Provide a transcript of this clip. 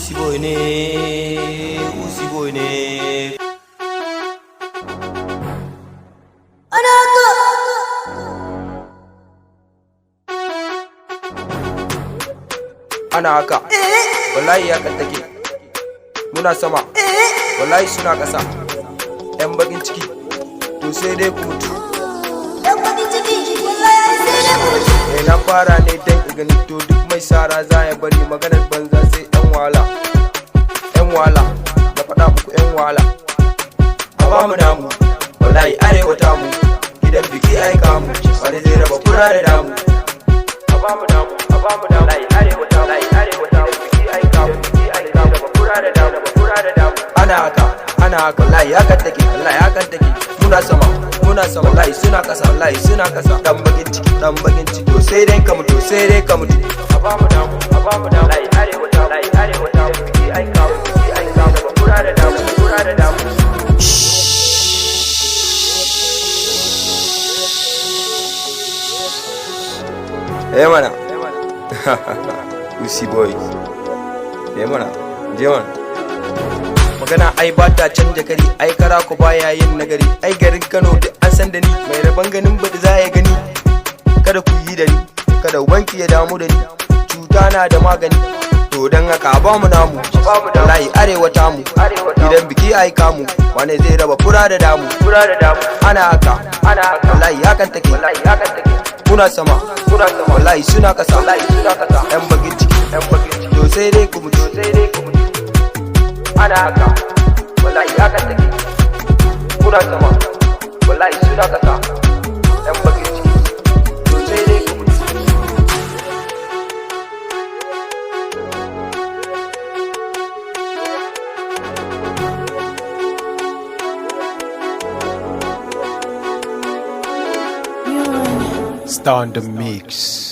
Usi boy ne. Ana haka, wallahi ya take. Muna sama, wallahi suna ƙasa. 'Yan bakin ciki, to sai dai ku mutu. 'Yan bakin ciki, wallahi sai dai ku mutu. Na fara ne dan gani to duk mai sara za ya bari maganar banza sai 'yan wahala. 'Yan wahala, da faɗa muku 'yan wahala. A ba mu namu, wallahi arewa tamu. Gidan biki ai kamu, wani zai raba kura da damu. A ba mu namu, wallahi arewa tamu. Ana haka, wallahi hakan take, muna sama, wallahi suna ƙasa, dan bakin ciki, to sai dai ka mutu, a ba mu namu, wallahi arewa ta, biki ai kawo, da kura da damu. Mana, Usi boy, mana, je mana. Magana ai ba ta canja kari, ai kara ku baya yin nagari, ai garin Kano duk an san da ni, mai rabon ganin baɗi za ya gani. Kada ku yi da ni, kada ubanki ya damu da ni, cuta na da magani. To don haka ba mu namu, wallahi arewa tamu, idan biki ai kamu, wane zai raba fura da damu. Ana haka, wallahi hakan take, kuna sama, wallahi suna ƙasa, 'yan bakin ciki, to sai dai ku mutu. Ana haka, wallahi hakan take, kuna sama, wallahi suna ƙasa, 'yan bakin ciki, to sai dai ku mutu. Star on the mix.